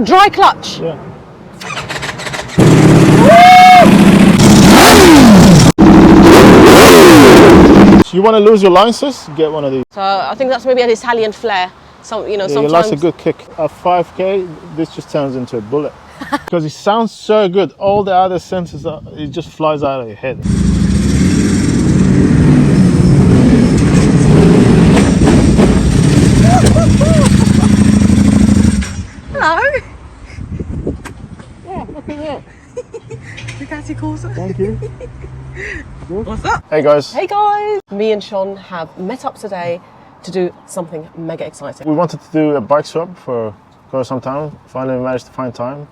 Dry clutch. Yeah. So you want to lose your license? Get one of these. So I think that's maybe an Italian flair. Some, you know, Yeah, sometimes. it likes a good kick. At 5k, this just turns into a bullet. Because it sounds so good. All the other senses, it just flies out of your head. Hello. Yeah, look at that. Ducati Corsa. Thank you. What's up? Hey guys. Hey guys. Me and Sean have met up today to do something mega exciting. We wanted to do a bike swap for quite some time. Finally managed to find time.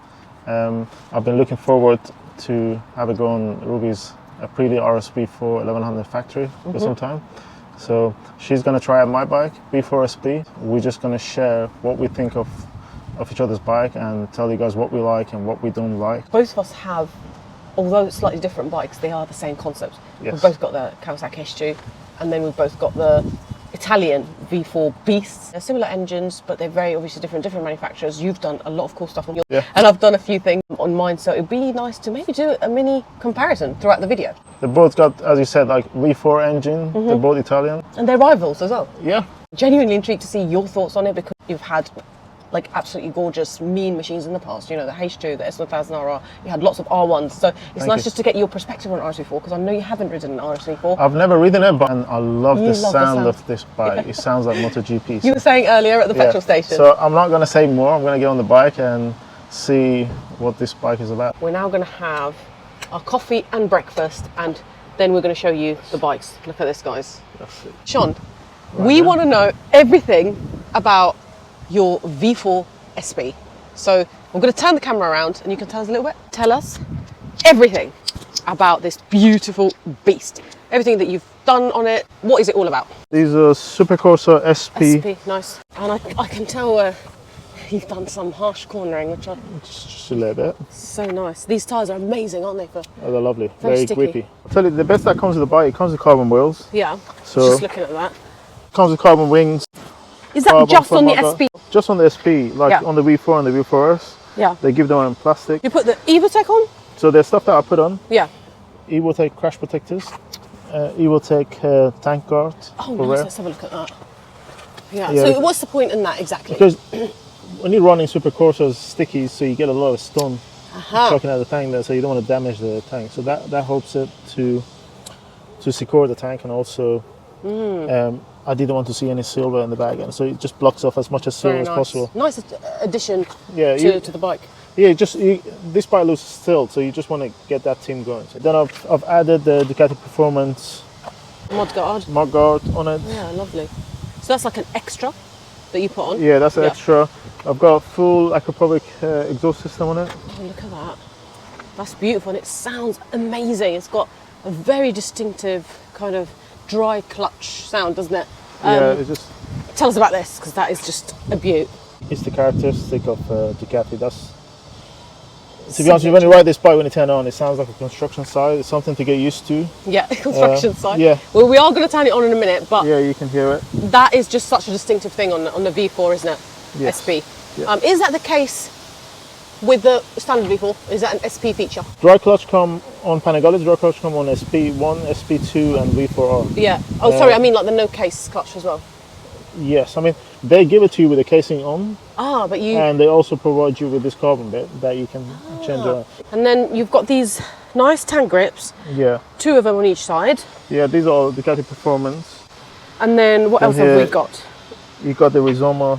I've been looking forward to have a go on Ruby's Aprilia RSV4 1100 Factory for some time. So she's going to try out my bike, V4 SP. We're just going to share what we think of each other's bike and tell you guys what we like and what we don't like. Both of us have, although slightly different bikes, they are the same concept. Yes. We've both got the Kawasaki S2, and then we've both got the Italian V4 Beasts. They're similar engines, but they're very obviously different manufacturers. You've done a lot of cool stuff on yours, and I've done a few things on mine, so it'd be nice to maybe do a mini comparison throughout the video. They both got, as you said, like V4 engine. They're both Italian. And they're rivals as well. Yeah. Genuinely intrigued to see your thoughts on it, because you've had like absolutely gorgeous mean machines in the past, you know, the H2, the S1000RR, you had lots of R1s, so it's nice just to get your perspective on RSV4, because I know you haven't ridden an RSV4. I've never ridden it, but I love the sound of this bike. It sounds like MotoGP. You were saying earlier at the petrol station. So I'm not going to say more. I'm going to get on the bike and see what this bike is about. We're now going to have our coffee and breakfast, and then we're going to show you the bikes. Look at this, guys. That's it. Sean, we want to know everything about your V4 SP. So we're going to turn the camera around and you can tell us a little bit. Tell us everything about this beautiful beast. Everything that you've done on it. What is it all about? These are Supercorsa SP. SP, nice. And I can tell you've done some harsh cornering, which I... Just a little bit. So nice. These tyres are amazing, aren't they? Oh, they're lovely. Very Very sticky. grippy. I'll tell you, the best that comes with the bike, it comes with carbon wheels. Yeah, So just looking at that. comes with carbon wings. Is that just on the SP? Just on the SP, like on the V4 and the V4S. Yeah. They give them in plastic. You put the Evotech on? So there's stuff that I put on. Yeah. Evotech crash protectors. Evotech tank guard. Oh, for nice. rear. Let's have a look at that. Yeah. Yeah. So what's the point in that exactly? Because when you're running Supercorsas, sticky, so you get a lot of stone chucking out the tank there, so you don't want to damage the tank. So that helps it to secure the tank, and also I didn't want to see any silver in the bag, and so it just blocks off as much as silver as possible. Nice addition to the bike. Yeah, this bike loses still, so you just want to get that team going. So then I've added the Ducati Performance Mud guard on it. Yeah, lovely. So that's like an extra that you put on? Yeah, that's extra. I've got a full Aprilia exhaust system on it. Oh, look at that. That's beautiful, and it sounds amazing. It's got a very distinctive kind of dry clutch sound, doesn't it? Yeah, it's just... Tell us about this, because that is just a beaut. It's the characteristic of Ducati. To be honest, when you ride this bike, when you turn it on, it sounds like a construction site. It's something to get used to. Yeah, construction site. Yeah. Well, we are going to turn it on in a minute, but yeah, you can hear it. That is just such a distinctive thing on the V4, isn't it? Yes. SP. Yeah. Is that the case with the standard V4? Is that an SP feature? Dry clutch come on Panigale, dry clutch come on SP1, SP2 and V4R. Yeah. Oh, sorry, I mean like the no case clutch as well. Yes, I mean, they give it to you with the casing on. Ah, but you... And they also provide you with this carbon bit that you can change around. And then you've got these nice tank grips. Yeah. 2 of them on each side. Yeah, these are Ducati Performance. And then what else have we got? You got the Rizoma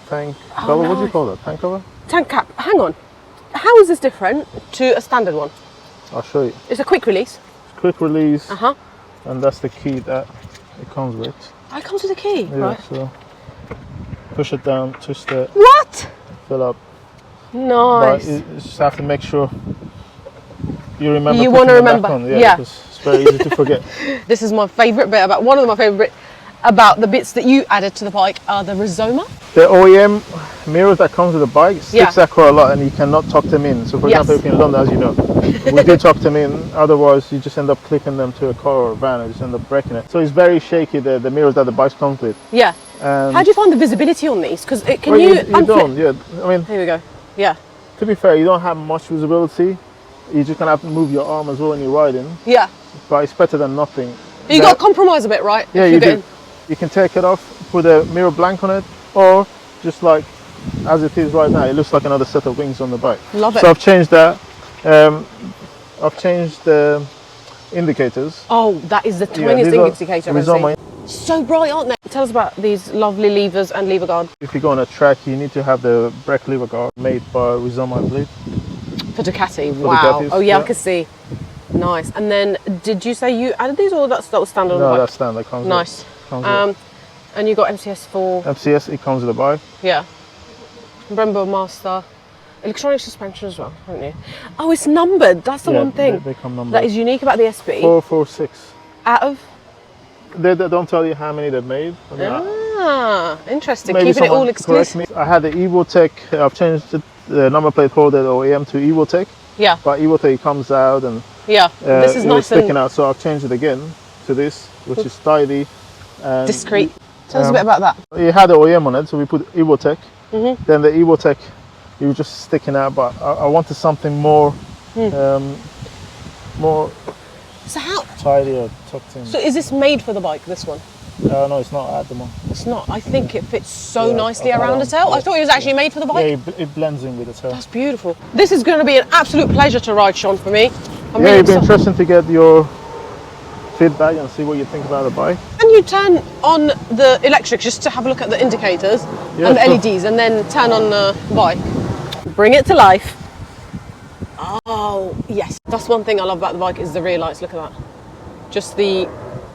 tank cover. What do you call that? Tank cover? Tank cap. Hang on. How is this different to a standard one? I'll show you. It's a quick release. Quick release. Uh-huh. And that's the key that it comes with. Oh, it comes with a key, Yeah, right? so push it down, twist it. What? Fill up. Nice. But you just have to make sure you remember. You want to remember. Back on. Yeah. Because it's very easy to forget. This is my favourite bit about, one of my favourite bits about the bits that you added to the bike are the Rizoma. The OEM mirrors that comes with the bike sticks out quite a lot, and you cannot tuck them in. So for example, if you're in London, as you know, we do tuck them in, otherwise you just end up clipping them to a car or a van and just end up breaking it. So it's very shaky, the mirrors that the bike comes with. Yeah. How do you find the visibility on these? Because can you don't, yeah. I mean, here we go. Yeah. To be fair, you don't have much visibility. You're just gonna have to move your arm as well when you're riding. Yeah. But it's better than nothing. You got to compromise a bit, right? Yeah, you do. You can take it off, put a mirror blank on it, or just like as it is right now, it looks like another set of wings on the bike. Love it. So I've changed that. I've changed the indicators. Oh, that is the tiniest indicator I've ever seen. my So bright, aren't they? Tell us about these lovely levers and lever guard. If you go on a track, you need to have the brake lever guard made by Rizoma, I believe. For Ducati, For wow. Ducatis, Oh yeah, I can see. Nice. And then, did you say you added these, or that was standard on the bike? No, that's standard. Comes nice. Comes and you got MCS for... MCS, it comes with the bike. Yeah. Brembo Master. Electronic suspension as well, haven't you? Oh, it's numbered. That's the one thing they come numbered. that is unique about the SP. 446. Out of? They don't tell you how many they've made. I mean, interesting. Keeping it all exclusive. I had the Evotech. I've changed the number plate holder OEM to Evotech. Yeah. But Evotech comes out and this is nice sticking out. So I've changed it again to this, which is tidy and discreet. Tell us a bit about that. It had the OEM on it, so we put Evotech. Then the Evotech, it was just sticking out. But I wanted something more, more. So how tidy or tucked in. So is this made for the bike, this one? No, it's not at the moment. It's not. I think it fits so nicely around the tail. I thought it was actually made for the bike. Yeah, it blends in with the tail. That's beautiful. This is going to be an absolute pleasure to ride, Sean, for me. It'd be interesting to get your feedback and see what you think about the bike. Can you turn on the electric just to have a look at the indicators and the LEDs, and then turn on the bike? Bring it to life. Oh, yes. That's one thing I love about the bike is the rear lights. Look at that. Just the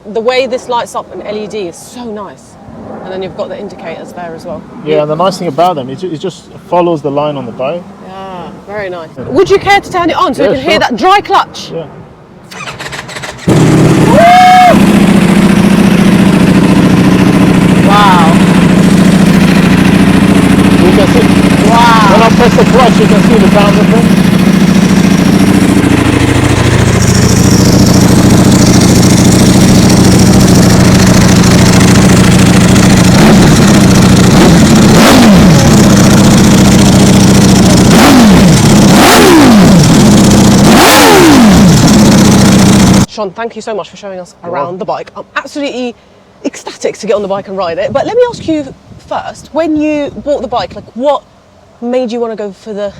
way this lights up an LED is so nice. And then you've got the indicators there as well. Yeah, and the nice thing about them, it just follows the line on the bike. Yeah, very nice. Yeah. Would you care to turn it on so we can hear that dry clutch? Yeah. Wow. You can see. Wow. When I press the clutch, you can see the sound difference. Sean, thank you so much for showing us around the bike. I'm absolutely ecstatic to get on the bike and ride it. But let me ask you first, when you bought the bike, like what made you want to go for the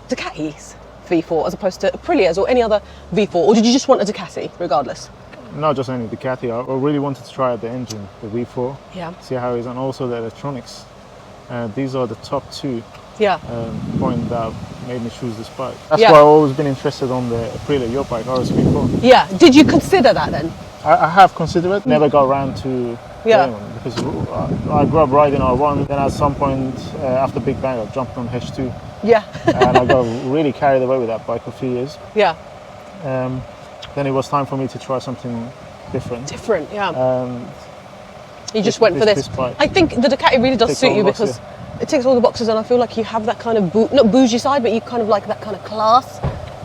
Ducati's V4 as opposed to Aprilia's or any other V4? Or did you just want a Ducati regardless? Not just any Ducati, I really wanted to try out the engine, the V4, see how it is, and also the electronics. These are the top two points that made me choose this bike. That's why I've always been interested on the Aprilia, your bike, RSV4. Yeah, did you consider that then? I have considered it, never got around to getting one because I grew up riding R1, then at some point after Big Bang I jumped on H2. Yeah. And I got really carried away with that bike for a few years. Yeah. Then it was time for me to try something different. Different, yeah. You just went for this. I think the Ducati really does suit you because it ticks all the boxes, and I feel like you have that kind of, not bougie side, but you kind of like that kind of class,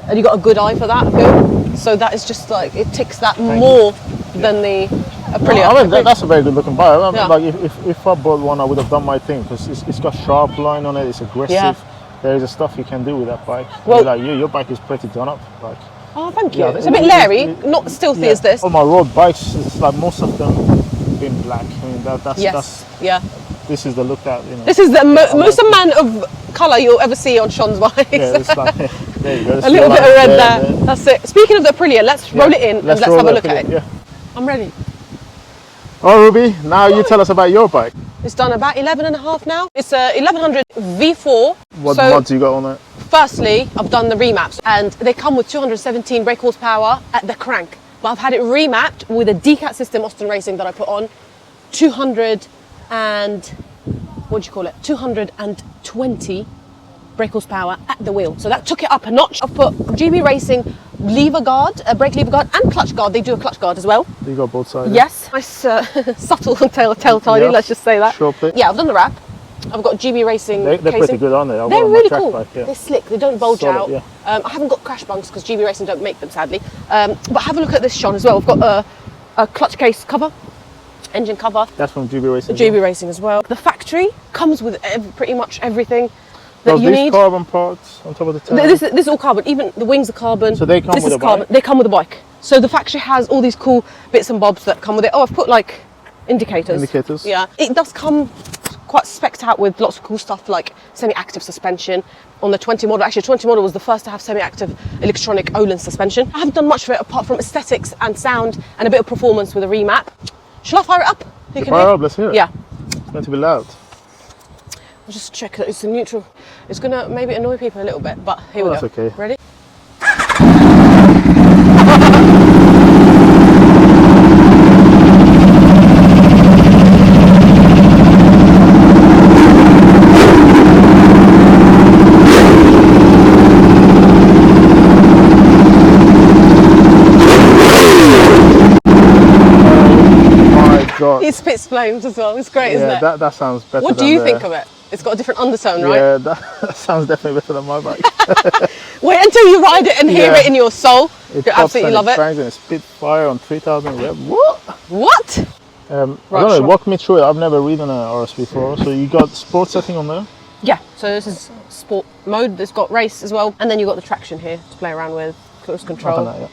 and you got a good eye for that, I feel. So that is just like, it ticks that more than the Aprilia. I mean, that's a very good looking bike. I mean, like if I bought one, I would have done my thing because it's got sharp line on it, it's aggressive. Yeah. There is stuff you can do with that bike. Well, like your bike is pretty done up. Like, oh, thank you. It's a bit leery, not stealthy as this. All my road bikes, it's like most of them been black. I mean, that's this is the look that, you know. This is the most amount of colour you'll ever see on Sean's bike. Yeah, it's like, there you go. A little bit of red there. That's it. Speaking of the Aprilia, let's roll it in and let's have a look at it. Yeah. I'm ready. Oh, Ruby, now you tell us about your bike. It's done about 11.5 now. It's a 1100 V4. What mods you got on it? Firstly, I've done the remaps and they come with 217 brake horsepower at the crank. But I've had it remapped with a Ducati system Austin Racing that I put on 220 brake horsepower at the wheel. So that took it up a notch. I've put GB Racing lever guard, a brake lever guard and clutch guard. They do a clutch guard as well. You got both sides? Yes. Nice subtle tail tidy, let's just say that. Short bit. Yeah, I've done the wrap. I've got GB Racing They're pretty good, aren't they? They're really cool. Bike, They're slick, they don't bulge out. Yeah. I haven't got crash bunks because GB Racing don't make them, sadly. But have a look at this, Sean, as well. We've got a clutch case cover, engine cover. That's from GB Racing. GB Racing as well. The factory comes with pretty much everything. that Does you these need. carbon parts on top of the tail? This is all carbon. Even the wings are carbon. So they come this with is a carbon. bike? They come with a bike. So the factory has all these cool bits and bobs that come with it. Oh, I've put like indicators. Indicators. Yeah. It does come quite specced out with lots of cool stuff like semi-active suspension. On the 20 model, actually 20 model was the first to have semi-active electronic Öhlins suspension. I haven't done much of it apart from aesthetics and sound and a bit of performance with a remap. Shall I fire it up? You can Fire hear? up, let's hear it. Yeah. It's meant to be loud. I'll just check that it's a neutral. It's gonna maybe annoy people a little bit, but here we go. That's okay. Ready? God. It spits flames as well. It's great, isn't it? Yeah, that sounds better. What do you think of it? It's got a different undertone, right? Yeah, that sounds definitely better than my bike. Wait until you ride it and hear it in your soul. You'll absolutely love it. It bangs and it spits fire on 3,000 rev. What? What? I don't know, walk me through it. I've never ridden an RSV4, so you got sport setting on there? Yeah, so this is sport mode. It's got race as well. And then you've got the traction here to play around with, cruise control. That, yeah.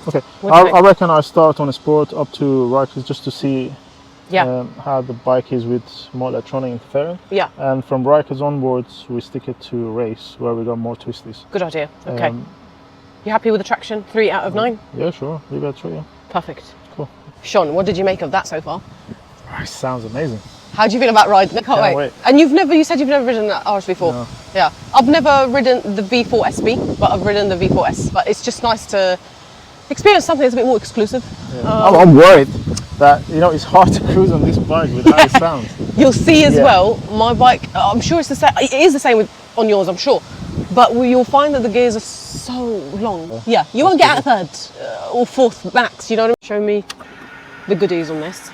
Okay, I reckon I start on a sport up to Rikers just to see how the bike is with more electronic interference. Yeah. And from Rikers onwards, we stick it to race where we got more twisties. Good idea. Okay. You happy with the traction? 3 out of 9? Yeah, sure. Leave it at 3, yeah. Perfect. Cool. Sean, what did you make of that so far? It sounds amazing. How do you feel about riding? I can't wait. And you said you've never ridden an RSV4? No. Yeah. I've never ridden the V4 SP, but I've ridden the V4S. But it's just nice to experience something that's a bit more exclusive. Yeah. I'm worried that, it's hard to cruise on this bike with how it sounds. You'll see as well, my bike, I'm sure it's the same, it is the same on yours, I'm sure. But you'll find that the gears are so long. Yeah, you won't get out of third or fourth max, you know what I mean? Show me the goodies on this.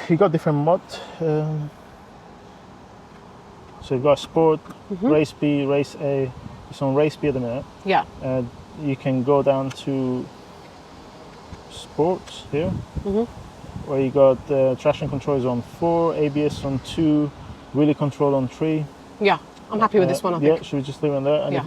You got different mods. So you've got Sport, Race B, Race A. It's on Race B at the minute. Yeah. You can go down to Sports here, where you got traction controls on 4, ABS on 2, wheelie control on 3. Yeah, I'm happy with this one, I think. Yeah, should we just leave it there? And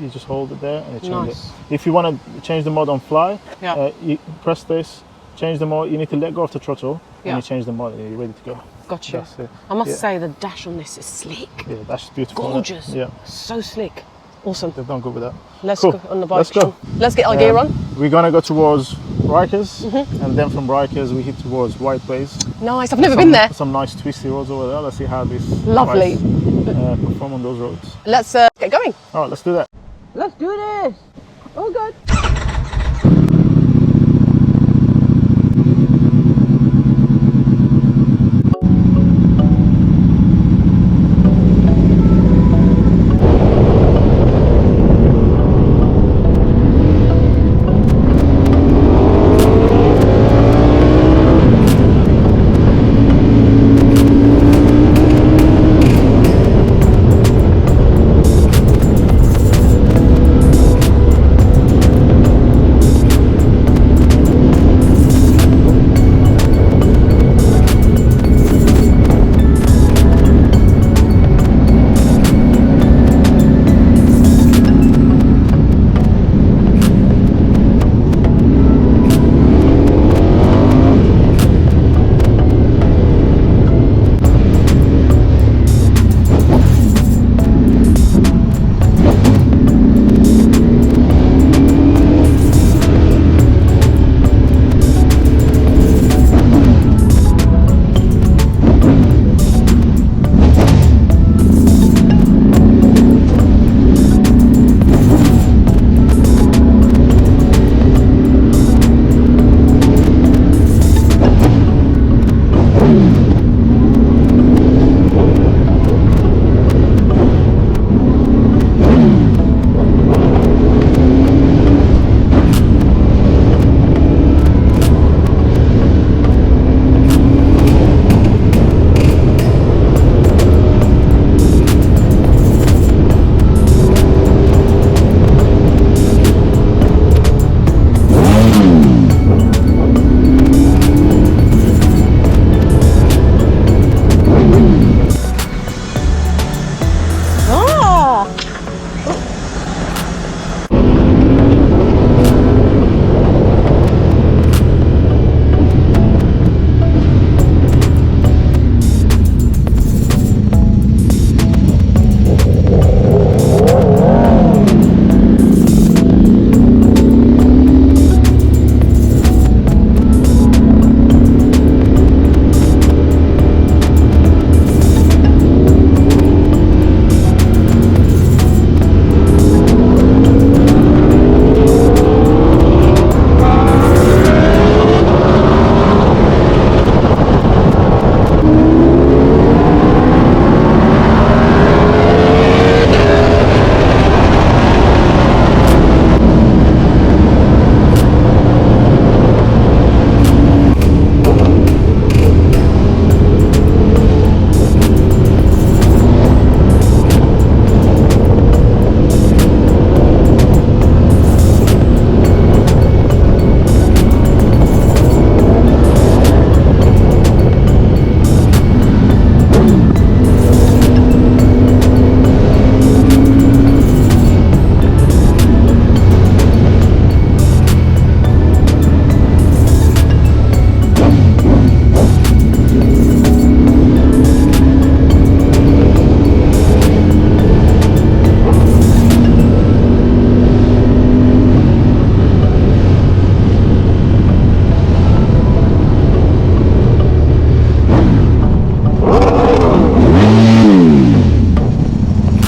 you just hold it there and it changes Nice. it. If you want to change the mode on fly, Yeah. you press this, change the mode. You need to let go of the throttle and you change the mode and you're ready to go. Got you. That's it. I must say the dash on this is sleek. Yeah, that's beautiful. Gorgeous. Yeah, So sleek. Awesome. they've done good with that. Let's Cool. go on the bike. Let's go. Let's get our gear on. We're gonna go towards Rikers, and then from Rikers we hit towards White Base. Nice. I've never been there. Some nice twisty roads over there. Let's see how this Lovely. bikes, perform on those roads. Let's get going. All right, let's do that. Let's do this. Oh, good.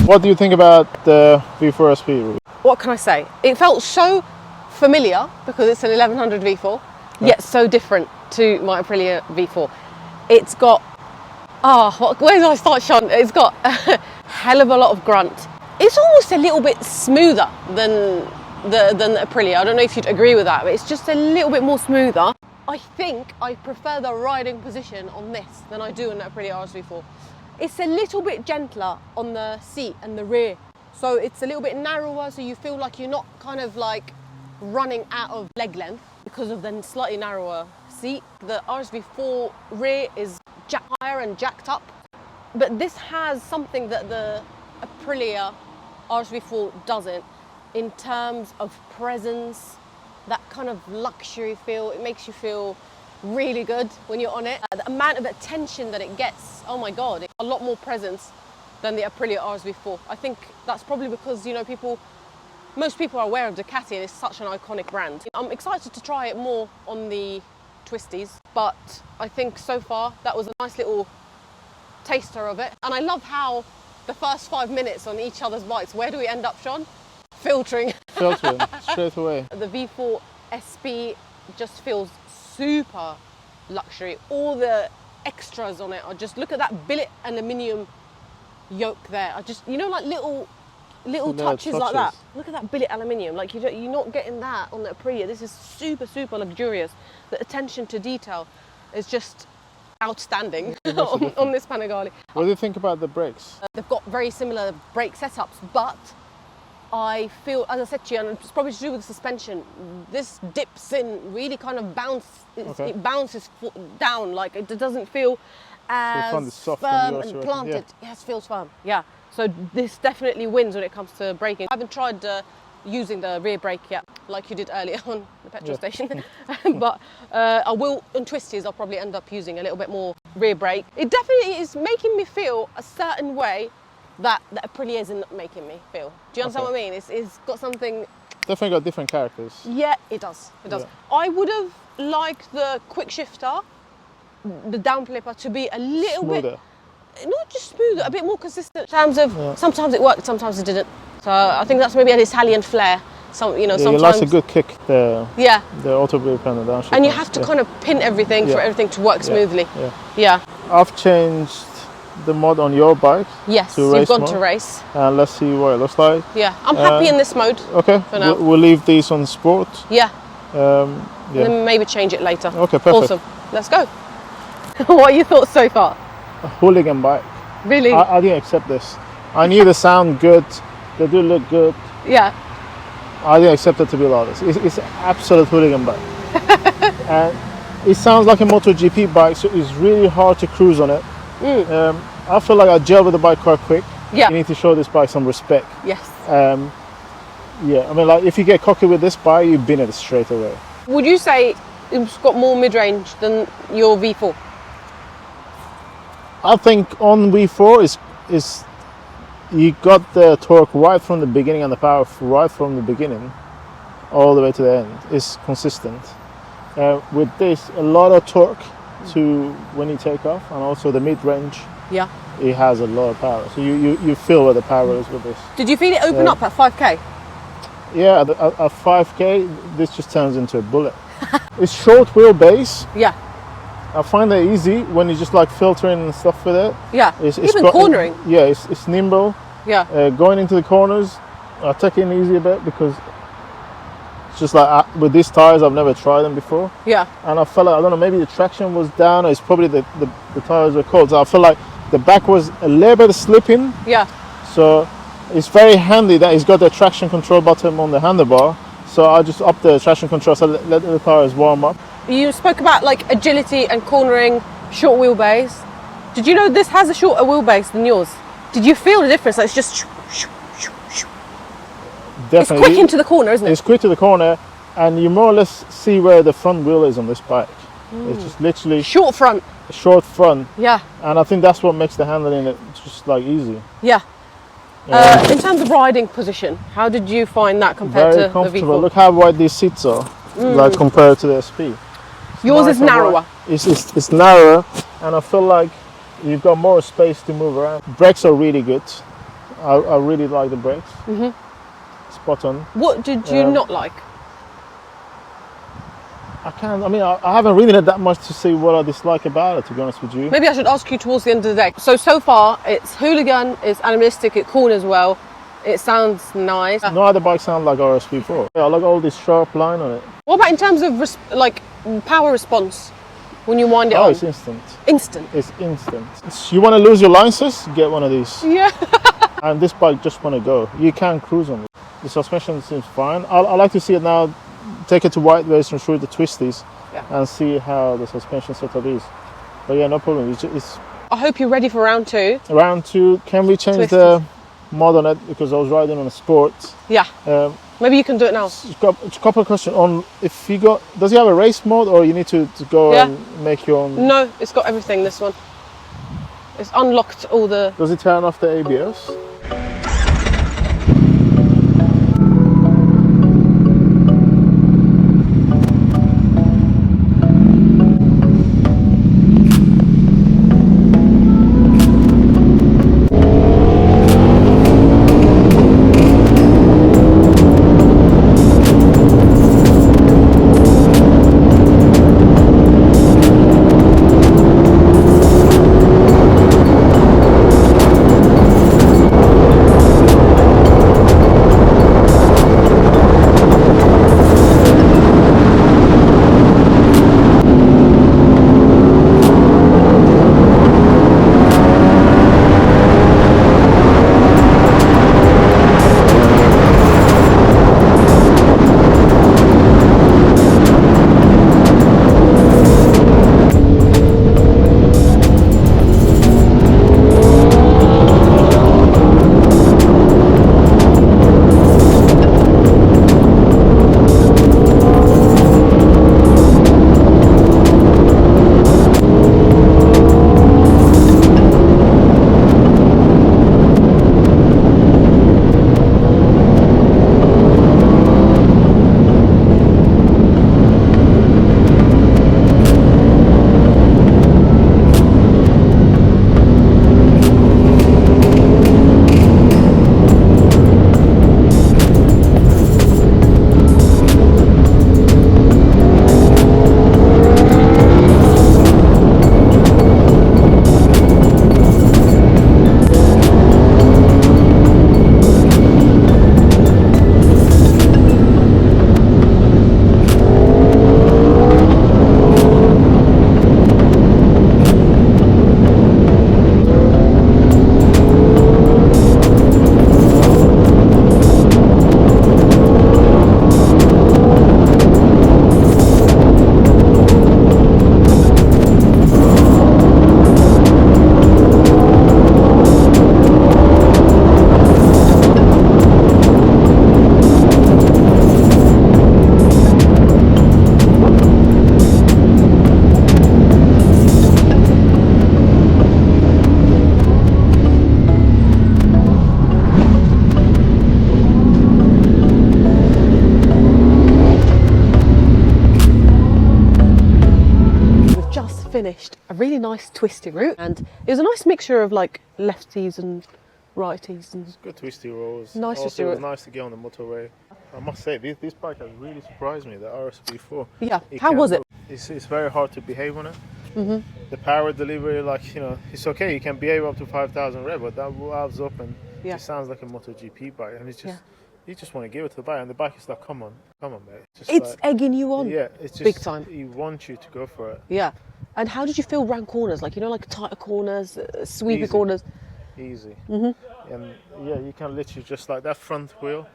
What do you think about the V4 SP? What can I say? It felt so familiar because it's an 1100 V4, yet so different to my Aprilia V4. It's got, where do I start, Sean? It's got a hell of a lot of grunt. It's almost a little bit smoother than the Aprilia. I don't know if you'd agree with that, but it's just a little bit more smoother. I think I prefer the riding position on this than I do on the Aprilia RSV4. It's a little bit gentler on the seat and the rear. So it's a little bit narrower, so you feel like you're not kind of like running out of leg length because of the slightly narrower seat. The RSV4 rear is jacked higher and jacked up. But this has something that the Aprilia RSV4 doesn't in terms of presence, that kind of luxury feel. It makes you feel really good when you're on it. The amount of attention that it gets, oh my God, it's a lot more presence than the Aprilia RSV4. I think that's probably because, you know, most people are aware of Ducati and it's such an iconic brand. I'm excited to try it more on the twisties, but I think so far that was a nice little taster of it. And I love how the first 5 minutes on each other's bikes, where do we end up, Sean? Filtering. Filtering, straight away. The V4 SP just feels super luxury. All the extras on it are just, look at that billet aluminium yoke there. I just, you know, like little touches like that. Look at that billet aluminium. Like you're not getting that on the Aprilia. This is super, super luxurious. The attention to detail is just outstanding on this Panigale. What do you think about the brakes? They've got very similar brake setups, but I feel, as I said to you, and it's probably to do with the suspension, this dips in, really kind of it bounces down, like it doesn't feel as soft firm and planted. Yeah. Yes, feels firm, yeah. So this definitely wins when it comes to braking. I haven't tried using the rear brake yet, like you did earlier on the petrol station, but I will, on twisties, I'll probably end up using a little bit more rear brake. It definitely is making me feel a certain way that the Aprilia isn't making me feel. Do you understand what I mean? It's got something... Definitely got different characters. Yeah, it does. It does. Yeah. I would have liked the quick shifter, the down flipper, to be a little smoother. Bit, not just smoother, a bit more consistent in terms of sometimes it worked, sometimes it didn't. So I think that's maybe an Italian flair. Sometimes it likes a good kick, the auto brake and the downshift. And you have to kind of pin everything for everything to work smoothly. Yeah. I've changed the mod on your bike. Yes, to you've gone mode. To race. Let's see what it looks like. Yeah, I'm happy in this mode. Okay, for now. We'll leave these on sport. Yeah. And then maybe change it later. Okay, perfect. Awesome. Let's go. What are your thoughts so far? A hooligan bike. Really? I didn't accept this. I knew they sound good. They do look good. Yeah. I didn't accept it to be like this. It's an absolute hooligan bike. And it sounds like a MotoGP bike, so it's really hard to cruise on it. I feel like I gel with the bike quite quick. Yeah. You need to show this bike some respect. Yes. Yeah, I mean, like if you get cocky with this bike, you bin it straight away. Would you say it's got more mid-range than your V4? I think on V4 is you got the torque right from the beginning and the power right from the beginning all the way to the end. It's consistent. With this, a lot of torque to when you take off, and also the mid-range. Yeah. It has a lot of power. So you feel where the power is with this. Did you feel it open up at 5k? Yeah, at 5k, this just turns into a bullet. It's short wheelbase. Yeah. I find that easy when you just like filtering and stuff with it. Yeah. Even cornering. It's nimble. Yeah. Going into the corners, I take it easy a bit because it's just like with these tires, I've never tried them before. Yeah. And I felt like, I don't know, maybe the traction was down, or it's probably the tires were cold. So I feel like the back was a little bit slipping. Yeah. So it's very handy that it's got the traction control button on the handlebar. So I just up the traction control, so let the tires warm up. You spoke about like agility and cornering, short wheelbase. Did you know this has a shorter wheelbase than yours? Did you feel the difference? Like it's just definitely. It's quick into the corner, isn't it? It's quick to the corner, and you more or less see where the front wheel is on this bike. It's just literally short front. Short front. Yeah. And I think that's what makes the handling it just like easy. Yeah. In terms of riding position, how did you find that compared to the V4? Very comfortable. Look how wide these seats are, like compared to the SP. Yours is narrower. It's narrower, and I feel like you've got more space to move around. Brakes are really good. I really like the brakes. Spot on. What did you not like? I haven't really had that much to say what I dislike about it, to be honest with you. Maybe I should ask you towards the end of the day. So far, it's hooligan, it's animalistic, it corners well, it sounds nice. No other bike sound like RSV4. I like all this sharp line on it. What about in terms of power response when you wind it on? It's instant. Instant. It's instant. You want to lose your license? Get one of these. Yeah. And this bike just want to go. You can cruise on it. The suspension seems fine. I like to see it now. Take it to Whiteways and shoot the twisties and see how the suspension setup is. But yeah, no problem. It's I hope you're ready for round 2. Round 2. Can we change the mod on it, because I was riding on a sport? Yeah. Maybe you can do it now. A couple of questions on if you got. Does he have a race mode, or you need to go and make your own? No, it's got everything. This one. It's unlocked all the. Does it turn off the ABS? Finished a really nice twisty route, and it was a nice mixture of like lefties and righties and good twisty rolls. Nice twisty It was route. nice to get on the motorway. I must say, this bike has really surprised me, the RSV4. Yeah. How was it? It's very hard to behave on it. The power delivery, it's okay, you can behave up to 5,000 rev, but that valves up and it sounds like a MotoGP bike, and it's just you just want to give it to the bike, and the bike is like, come on, mate. It's egging you on. Yeah, it's just big time. He wants you to go for it. Yeah. And how did you feel round corners? Like tighter corners, sweepy Easy. corners. Easy. And yeah, you can literally just like that front wheel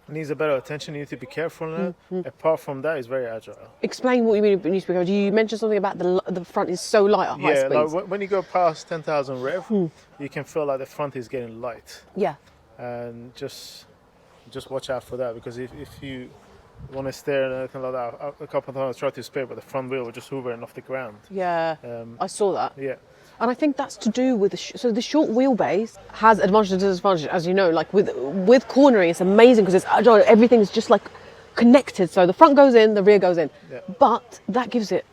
needs a better attention. You need to be careful on it. Apart from that, it's very agile. Explain what you mean by newspaper. You mentioned something about the front is so light at high speeds. Yeah, like when you go past 10,000 rev, you can feel like the front is getting light. Yeah. And just watch out for that, because if you want to steer and anything like that, a couple of times I tried to spare, but the front wheel was just hovering off the ground. Yeah, I saw that. Yeah. And I think that's to do with so the short wheelbase has advantages and disadvantages, as you know. Like with cornering, it's amazing because it's agile. Everything's just like connected. So the front goes in, the rear goes in. Yeah. But that gives it,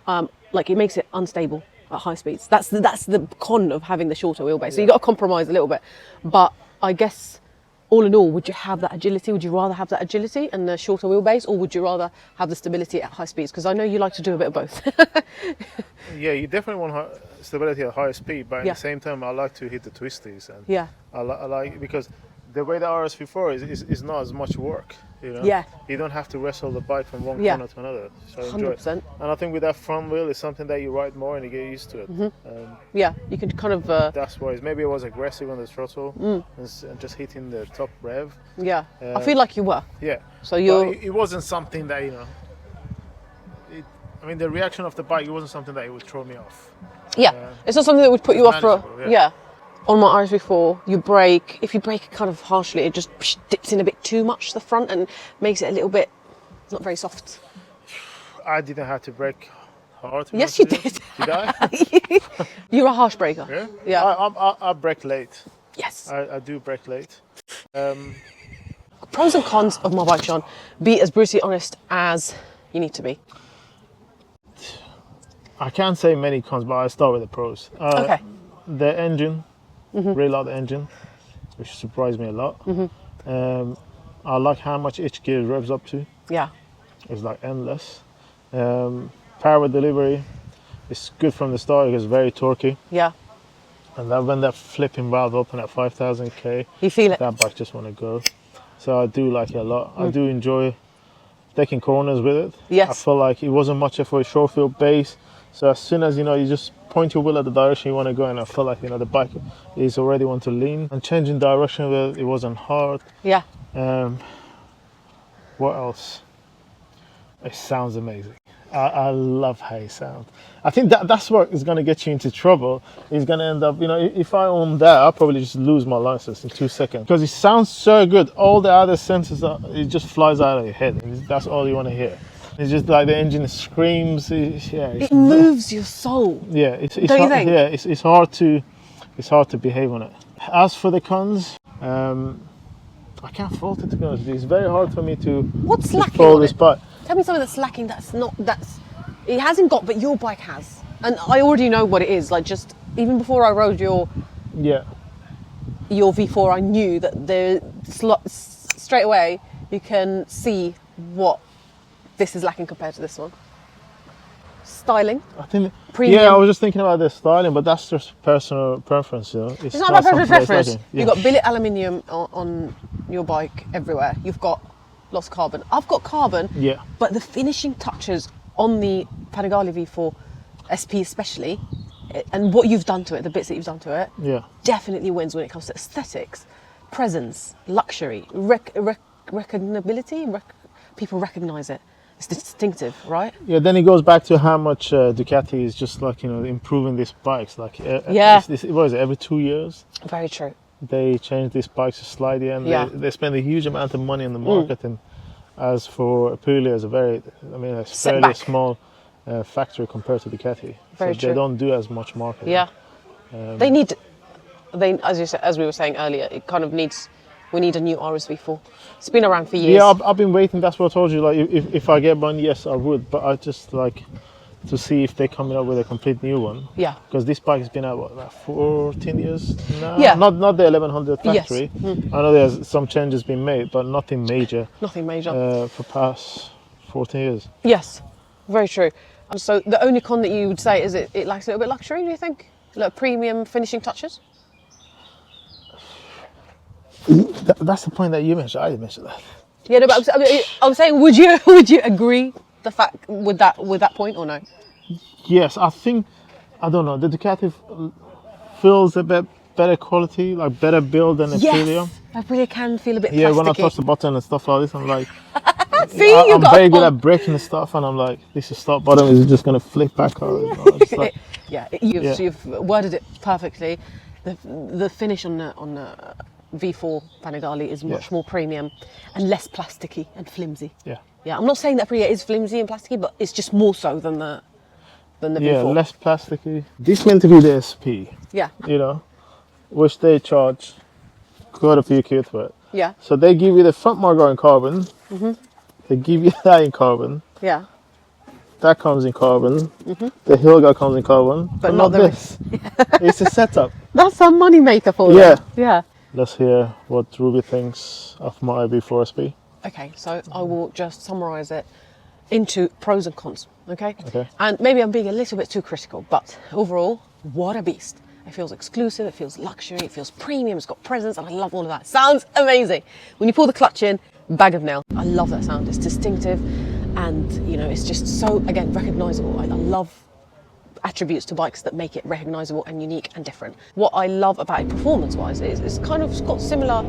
it makes it unstable. at high speeds. That's the con of having the shorter wheelbase. So you got to compromise a little bit. But I guess all in all, would you have that agility? Would you rather have that agility and the shorter wheelbase, or would you rather have the stability at high speeds? Because I know you like to do a bit of both. Yeah, you definitely want stability at higher speed, but at the same time, I like to hit the twisties. And I like because the way the RSV4 is not as much work. You know? Yeah. You don't have to wrestle the bike from one corner to another. So I enjoy 100%. it. And I think with that front wheel, it's something that you ride more and you get used to it. Yeah, you can kind of... that's why maybe I was aggressive on the throttle and just hitting the top rev. Yeah, I feel like you were. Yeah. So you're... It wasn't something that, you know... I mean, the reaction of the bike, it wasn't something that it would throw me off. Yeah, it's not something that would put you off for... Yeah. On my RSV4, you brake, if you brake kind of harshly, it just dips in a bit too much, the front, and makes it a little bit not very soft. I didn't have to brake hard. Yes, you did. Did I? You're a harsh braker. Yeah? Yeah. I brake late. Yes. I do brake late. Pros and cons of my bike, Sean. Be as brutally honest as you need to be. I can't say many cons, but I'll start with the pros. Okay. The engine. Really like the engine, which surprised me a lot. I like how much each gear revs up to. Yeah. It's like endless. Power delivery is good from the start. It's very torquey. Yeah. And then when that flipping valve open at 5,000 k, you feel it. That bike just want to go. So I do like it a lot. I do enjoy taking corners with it. Yes. I feel like it wasn't much of a short field base. So as soon as you just point your wheel at the direction you want to go, and I feel like the bike is already want to lean. And changing direction with it wasn't hard. Yeah. What else? It sounds amazing. I love how it sounds. I think that's what is going to get you into trouble. It's going to end up, if I own that, I'll probably just lose my license in 2 seconds. Because it sounds so good. All the other senses, it just flies out of your head. That's all you want to hear. It's just like the engine screams. It moves your soul. Yeah, it's don't hard, you think? Yeah, it's hard to behave on it. As for the cons, I can't fault it, to be honest. It's very hard for me to What's lacking follow on this it? bike. Tell me something that's lacking. It hasn't got, but your bike has, and I already know what it is. Like, just even before I rode your V4, I knew that straight away you can see what this is lacking compared to this one. Styling. I think. Premium. Yeah, I was just thinking about the styling, but that's just personal preference. It's not about personal preference. Yeah. You've got billet aluminium on your bike everywhere. You've got lots of carbon. I've got carbon. Yeah. But the finishing touches on the Panigale V4 SP especially, and what you've done to it, the bits that you've done to it, definitely wins when it comes to aesthetics, presence, luxury, recognability. People recognise it. It's distinctive, right? Yeah. Then it goes back to how much Ducati is just like improving these bikes. Like what is it? Every 2 years. Very true. They change these bikes slightly, and they spend a huge amount of money on the marketing. As for Aprilia, it's it's fairly small factory compared to Ducati. Very true. They don't do as much marketing. Yeah. As we were saying earlier, we need a new RSV4. It's been around for years. Yeah, I've been waiting. That's what I told you. Like, if I get one, yes, I would. But I just like to see if they're coming up with a complete new one. Yeah. Because this bike has been out about 14 years now. Yeah. Not the 1100 factory. Yes. I know there's some changes been made, but nothing major. Nothing major. For past 14 years. Yes, very true. And so the only con that you would say is it lacks a little bit of luxury. Do you think? Like premium finishing touches. That's the point that you mentioned. I didn't mention that. Yeah, no, but I'm saying, would you agree with that point or no? Yes, I think, I don't know, the Ducati feels a bit better quality, like better build than Aprilia. Yes, Aprilia can feel a bit plasticky. Yeah, when I touch the button and stuff like this, I'm like, I'm got very good at braking and stuff, and I'm like, this is start button, is it just going to flip back? Or, like, you've worded it perfectly. The finish on the V4 Panigale is much more premium and less plasticky and flimsy. Yeah. Yeah, I'm not saying that Aprilia is flimsy and plasticky, but it's just more so than the V4. Yeah, less plasticky. This meant to be the SP. Yeah. Which they charge quite a few quid for it. Yeah. So they give you the front marker in carbon. Mm-hmm. They give you that in carbon. Yeah. that comes in carbon. The hill guard comes in carbon, but not this. It's a setup. That's a money maker for Yeah. them. Yeah. Let's hear what Ruby thinks of my V4 SP. Okay, so I will just summarise it into pros and cons, okay? Okay. And maybe I'm being a little bit too critical, but overall, what a beast. It feels exclusive, it feels luxury, it feels premium, it's got presence, and I love all of that. Sounds amazing. When you pull the clutch in, bag of nail. I love that sound, it's distinctive, and you know, it's just so, again, recognisable. I love attributes to bikes that make it recognisable and unique and different. What I love about it performance-wise is it's kind of got similar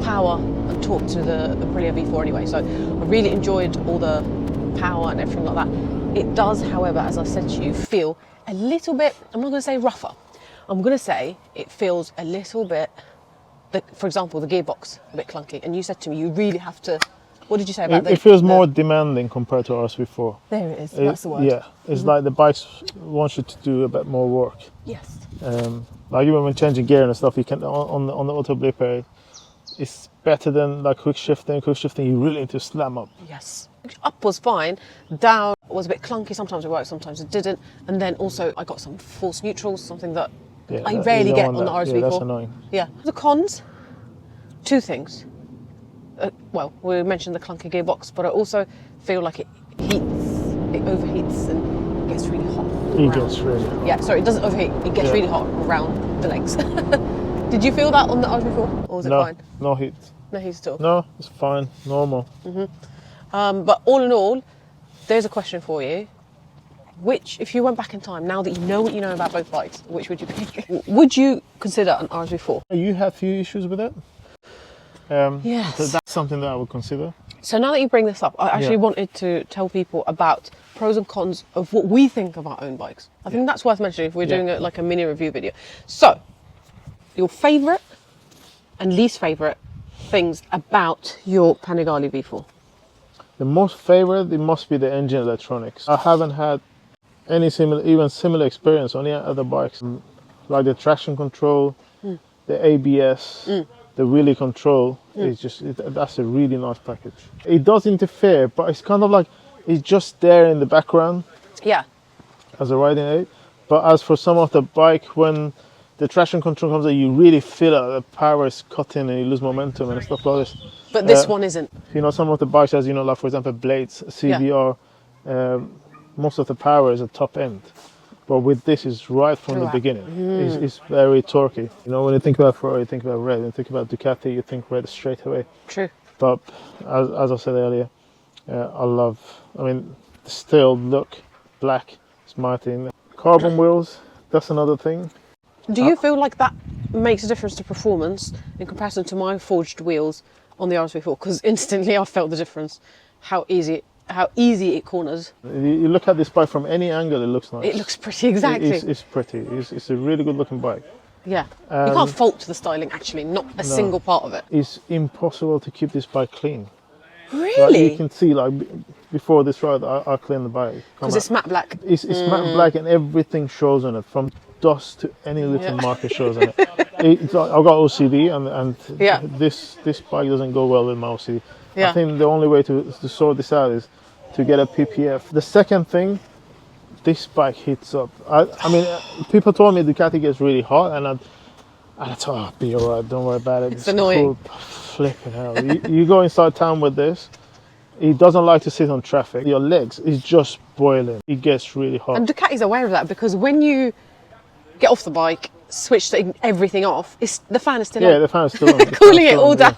power and torque to the Aprilia V4 anyway, so I really enjoyed all the power and everything like that. It does, however, as I said to you, feel a little bit, I'm not going to say rougher, I'm going to say it feels a little bit, for example, the gearbox, a bit clunky, and you said to me you really have to, what did you say about it feels more demanding compared to RSV4. There it is, that's the word. Yeah, it's like the bikes want you to do a bit more work. Yes. Like even when changing gear and stuff, you can on the auto blipper, it's better than like quick shifting. Quick shifting, you really need to slam up. Yes. Up was fine, down was a bit clunky, sometimes it worked, sometimes it didn't, and then also I got some false neutrals, something that I rarely get on the RSV4. Yeah, that's annoying. Yeah. The cons, two things. Well, we mentioned the clunky gearbox, but I also feel like it overheats and gets really hot. It gets really hot. Yeah, sorry, it doesn't overheat, it gets really hot around the legs. Did you feel that on the RSV4, or was it fine? No heat. No heat at all? No, it's fine, normal. But all in all, there's a question for you. Which, if you went back in time, now that you know what you know about both bikes, which would you pick? Would you consider an RSV4? You had few issues with it? Yes. So that's something that I would consider. So now that you bring this up, I actually wanted to tell people about pros and cons of what we think of our own bikes. I think that's worth mentioning if we're doing like a mini review video. So, your favourite and least favourite things about your Panigale V4? The most favourite, it must be the engine electronics. I haven't had any similar experience on any other bikes. Like the traction control, the ABS, the wheelie control, that's a really nice package. It does interfere, but it's kind of like, it's just there in the background. Yeah. As a riding aid. But as for some of the bike, when the traction control comes in, you really feel it, the power is cut in and you lose momentum and stuff like this. But this one isn't. You know, some of the bikes, as you know, like for example, Blades, CBR, most of the power is at top end. But with this, it's right from the beginning. It's very torquey. You know, when you think about Ferrari, you think about red. When you think about Ducati, you think red straight away. True. But as I said earlier, I mean, the still look black is my thing. Carbon wheels, that's another thing. Do you feel like that makes a difference to performance in comparison to my forged wheels on the RSV4? Because instantly I felt the difference. How easy it corners. You look at this bike from any angle, it looks nice. It looks pretty, exactly. It's pretty. It's a really good looking bike. Yeah. You can't fault the styling, actually, not a single part of it. It's impossible to keep this bike clean. Really? Like you can see, like before this ride, I cleaned the bike. Because it's matte black. It's matte black and everything shows on it, from dust to any little marker shows on it. I've got OCD and this bike doesn't go well with my OCD. I think the only way to sort this out is to get a PPF. The second thing, this bike heats up. I mean, people told me Ducati gets really hot, and I thought, oh, be alright, don't worry about it. It's annoying. Cool. Flipping hell. you go inside town with this, it doesn't like to sit on traffic. Your legs is just boiling. It gets really hot. And Ducati's aware of that, because when you get off the bike, switch everything off, the fan is still on. Yeah, the fan is still on. Cooling it all down.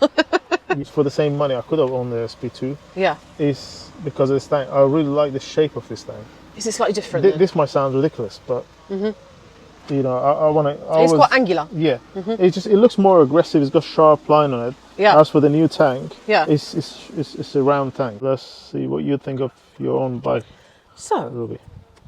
For the same money, I could have owned the SP2. Yeah. It's because of this thing. I really like the shape of this thing. Is it slightly different? This might sound ridiculous, but you know, I want to. It's quite angular. Yeah. It looks more aggressive. It's got sharp line on it. Yeah. As for the new tank, it's a round tank. Let's see what you think of your own bike. So, Ruby.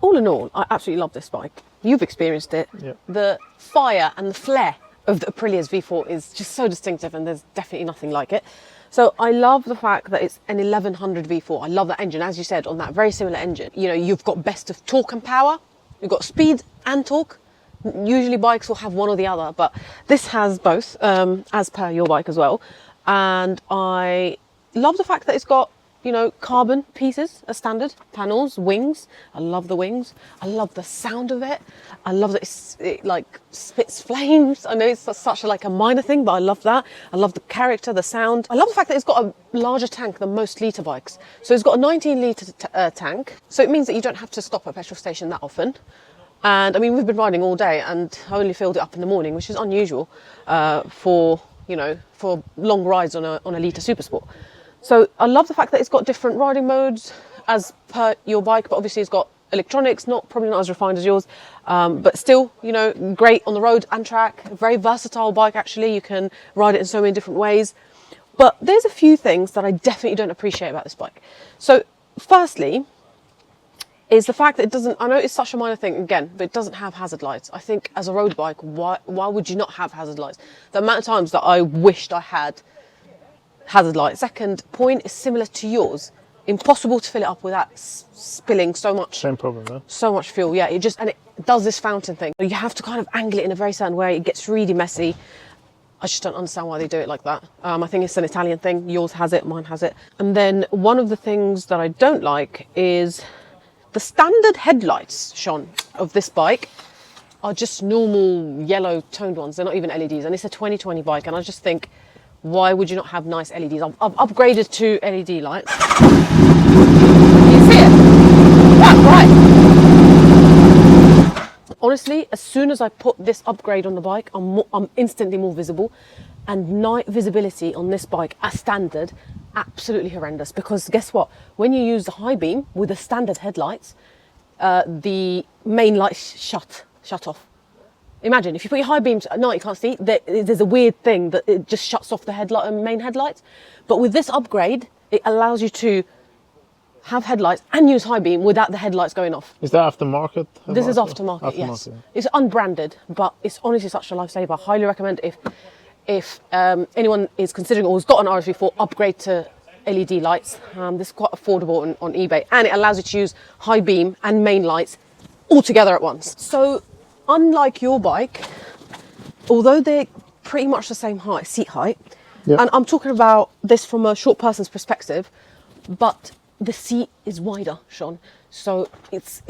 All in all, I absolutely love this bike. You've experienced it. Yeah. The fire and the flair of the Aprilia's V4 is just so distinctive, and there's definitely nothing like it. So I love the fact that it's an 1100 V4. I love that engine, as you said, on that very similar engine. You know, you've got best of torque and power. You've got speed and torque. Usually bikes will have one or the other, but this has both, as per your bike as well. And I love the fact that it's got you know, carbon pieces as standard. Panels, wings. I love the wings. I love the sound of it. I love that it like spits flames. I know it's such a minor thing, but I love that. I love the character, the sound. I love the fact that it's got a larger tank than most litre bikes. So it's got a 19 litre tank. So it means that you don't have to stop at a petrol station that often. And I mean, we've been riding all day and I only filled it up in the morning, which is unusual for long rides on a litre Supersport. So I love the fact that it's got different riding modes as per your bike, but obviously it's got electronics, probably not as refined as yours, but still, you know, great on the road and track. A very versatile bike, actually. You can ride it in so many different ways. But there's a few things that I definitely don't appreciate about this bike. So firstly, is the fact that it doesn't, I know it's such a minor thing again, but it doesn't have hazard lights. I think as a road bike, why would you not have hazard lights? The amount of times that I wished I had hazard lights. Second point is similar to yours. Impossible to fill it up without spilling so much. Same problem, huh? So much fuel, yeah. It does this fountain thing. You have to kind of angle it in a very certain way. It gets really messy. I just don't understand why they do it like that. I think it's an Italian thing. Yours has it, mine has it. And then one of the things that I don't like is the standard headlights, Sean, of this bike are just normal yellow toned ones. They're not even LEDs. And it's a 2020 bike. And I just think, why would you not have nice LEDs? I've upgraded to LED lights. Can you see it? Right. Honestly, as soon as I put this upgrade on the bike, I'm instantly more visible. And night visibility on this bike as standard, absolutely horrendous. Because guess what? When you use the high beam with the standard headlights, the main lights shut off. Imagine if you put your high beams at night, you can't see. There's a weird thing that it just shuts off the main headlights. But with this upgrade, it allows you to have headlights and use high beam without the headlights going off. Is that aftermarket? This is aftermarket, yes. Yeah. It's unbranded, but it's honestly such a lifesaver. I highly recommend if anyone is considering or has got an RSV4, upgrade to LED lights. This is quite affordable on eBay, and it allows you to use high beam and main lights all together at once. So unlike your bike, although they're pretty much the same height, seat height, yep. And I'm talking about this from a short person's perspective, but the seat is wider, Sean. So it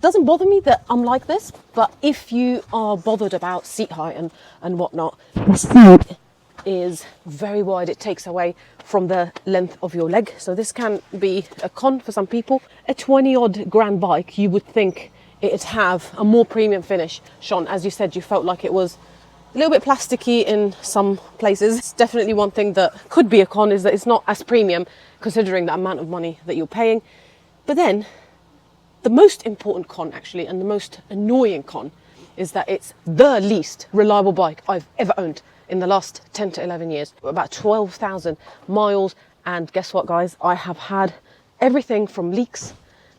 doesn't bother me that I'm like this, but if you are bothered about seat height and whatnot, the seat is very wide. It takes away from the length of your leg. So this can be a con for some people. A 20-odd grand bike, you would think it'd have a more premium finish. Sean, as you said, you felt like it was a little bit plasticky in some places. It's definitely one thing that could be a con, is that it's not as premium considering the amount of money that you're paying. But then the most important con, actually, and the most annoying con, is that it's the least reliable bike I've ever owned in the last 10 to 11 years. About 12,000 miles. And guess what, guys? I have had everything from leaks,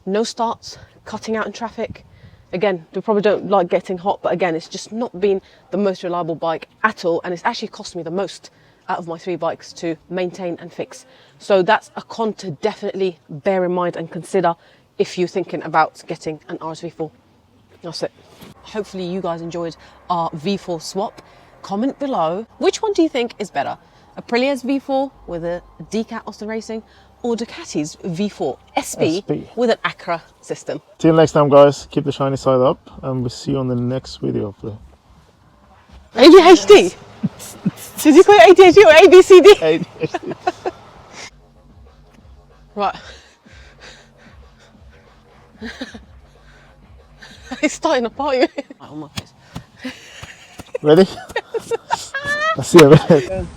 no starts, cutting out in traffic. Again, we probably don't like getting hot, but again, it's just not been the most reliable bike at all. And it's actually cost me the most out of my 3 bikes to maintain and fix. So that's a con to definitely bear in mind and consider if you're thinking about getting an RSV4. That's it. Hopefully you guys enjoyed our V4 swap. Comment below, which one do you think is better? Aprilia's V4 with a Ducati Austin Racing, or Ducati's V4 SP with an Acra system? Till next time, guys. Keep the shiny side up, and we'll see you on the next video. ADHD? Did you call it ADHD or ABCD? ADHD. Right. He's starting a party. Right on my face. Ready? Let's see it.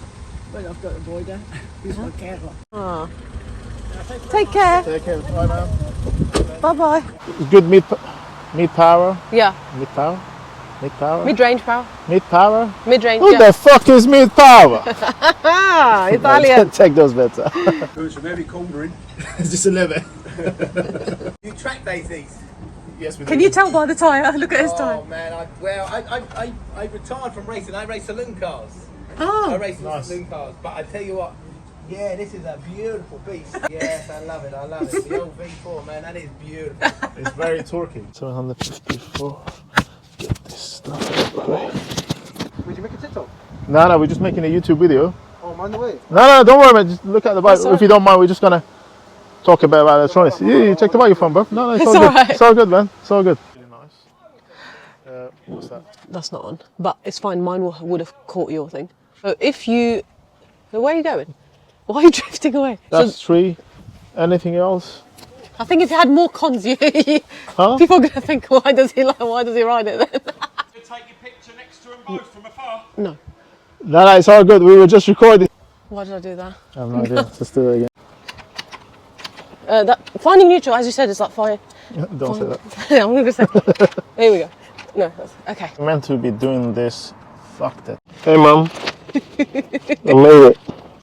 Well, I've got the boy down. He's my carer. Oh. Take care. Take care. Bye now. Bye bye. Good mid power. Yeah. Mid power. Mid power. Mid range power. Mid power. Mid range. Who the fuck is mid power? Italian. Take those bets. It's a very cornering. It's just a little bit. You track days these? Yes, we do. Can you tell by the tyre? Look at his tyre. Oh man, I retired from racing. I race saloon cars. Oh. I race Nice. saloon cars. But I tell you what, yeah, this is a beautiful beast. Yes, I love it. I love it. The old V4, man, that is beautiful. It's very torquey. 754. Get this stuff out of the way. Would you make a TikTok? No, we're just making a YouTube video. Oh, mind the way. No, don't worry, man. Just look at the bike. That's all If you don't mind, we're just gonna talk a bit about electronics. You check the bike phone, bro. No, it's all good. alright. It's all good, man. It's all good. Really nice. What's that? That's not on, but it's fine. Mine would have caught your thing. So if you, so where are you going? Why are you drifting away? That's So 3. Anything else? I think if you had more cons, Huh? people are gonna think, why does he ride it then? You take your picture next to them both from afar. No. No, it's all good. We were just recording. Why did I do that? I have no idea. Let's do it again. That finding neutral, as you said, is like fine. Don't say that. I'm gonna say. Here we go. No, okay. I'm meant to be doing this. Fuck that. Hey, mom. I made it.